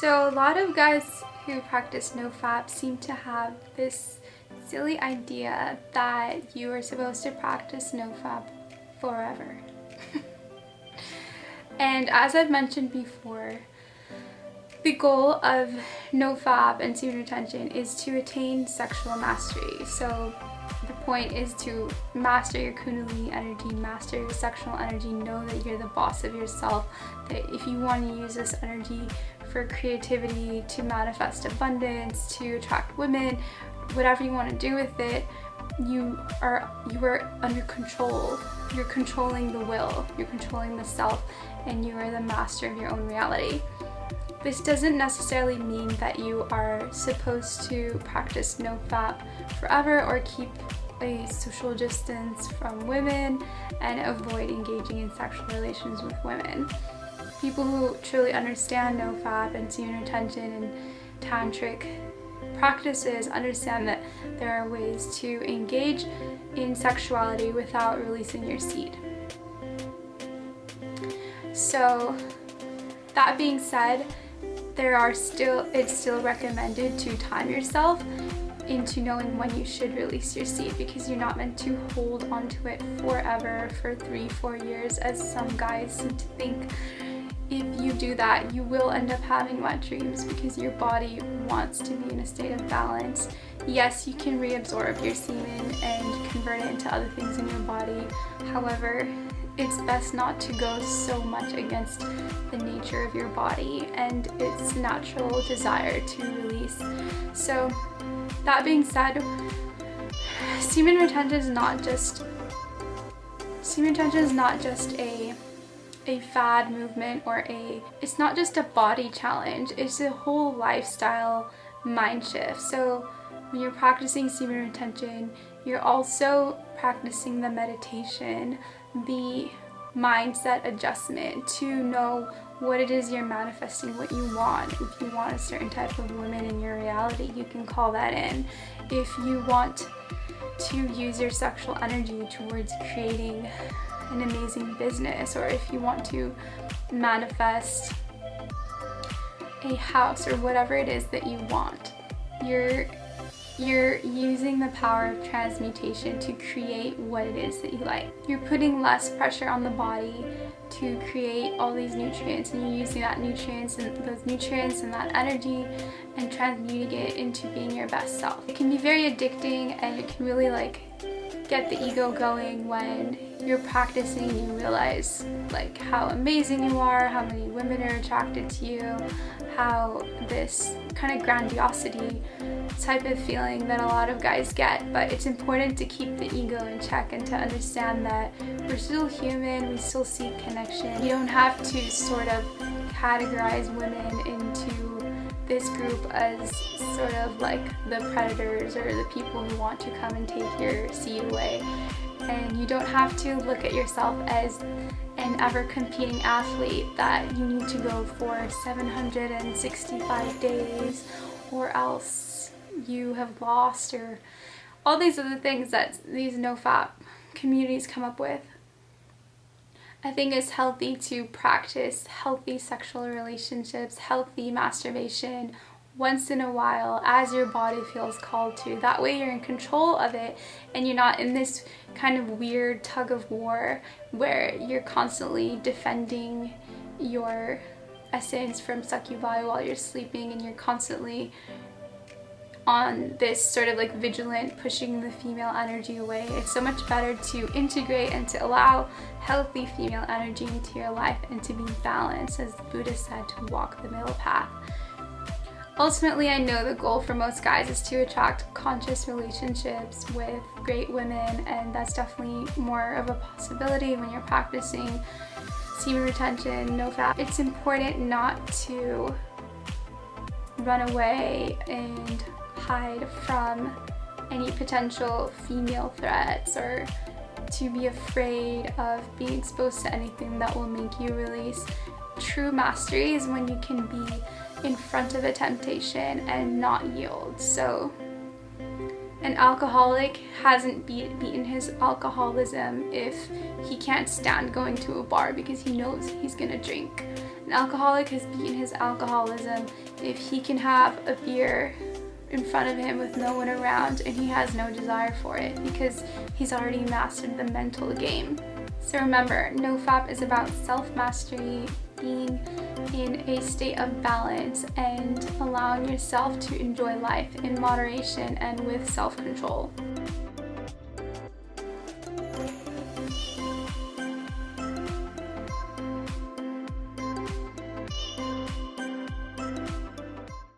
So a lot of guys who practice nofap seem to have this silly idea that you are supposed to practice nofap forever. And as I've mentioned before, the goal of nofap and semen retention is to attain sexual mastery. So the point is to master your kundalini energy, master your sexual energy, know that you're the boss of yourself, that if you want to use this energy for creativity, to manifest abundance, to attract women, whatever you want to do with it, you are under control. You're controlling the will, you're controlling the self, and you are the master of your own reality. This doesn't necessarily mean that you are supposed to practice nofap forever or keep a social distance from women and avoid engaging in sexual relations with women. People who truly understand nofap and semen retention and tantric practices understand that there are ways to engage in sexuality without releasing your seed. So that being said, it's still recommended to time yourself into knowing when you should release your seed, because you're not meant to hold onto it forever for 3-4 years as some guys seem to think. If you do that, you will end up having wet dreams because your body wants to be in a state of balance. Yes, you can reabsorb your semen and convert it into other things in your body. However, it's best not to go so much against the nature of your body and its natural desire to release. So that being said, semen retention is not just a fad movement or it's not just a body challenge, it's a whole lifestyle mind shift. So when you're practicing semen retention, you're also practicing the meditation, the mindset adjustment to know what it is you're manifesting, what you want. If you want a certain type of woman in your reality, you can call that in. If you want to use your sexual energy towards creating an amazing business, or if you want to manifest a house or whatever it is that you want, you're using the power of transmutation to create what it is that you like. You're putting less pressure on the body to create all these nutrients, and you're using those nutrients and that energy and transmuting it into being your best self. It can be very addicting, and it can really get the ego going when you're practicing and you realize how amazing you are, how many women are attracted to you, how this kind of grandiosity type of feeling that a lot of guys get. But it's important to keep the ego in check and to understand that we're still human, we still seek connection. You don't have to sort of categorize women into this group as sort of the predators or the people who want to come and take your seed away. And you don't have to look at yourself as an ever competing athlete that you need to go for 765 days or else you have lost, or all these other things that these nofap communities come up with. I think it's healthy to practice healthy sexual relationships, healthy masturbation once in a while as your body feels called to. That way you're in control of it and you're not in this kind of weird tug of war where you're constantly defending your essence from succubi while you're sleeping, and you're constantly on this sort of vigilant pushing the female energy away. It's so much better to integrate and to allow healthy female energy into your life and to be balanced, as the Buddha said, to walk the middle path. Ultimately, I know the goal for most guys is to attract conscious relationships with great women, and that's definitely more of a possibility when you're practicing semen retention, nofap. It's important not to run away and hide from any potential female threats, or to be afraid of being exposed to anything that will make you release. True mastery is when you can be in front of a temptation and not yield. So an alcoholic hasn't beaten his alcoholism if he can't stand going to a bar because he knows he's gonna drink. An An alcoholic has beaten his alcoholism if he can have a beer in front of him with no one around and he has no desire for it because he's already mastered the mental game. So remember, nofap is about self-mastery, being in a state of balance and allowing yourself to enjoy life in moderation and with self-control.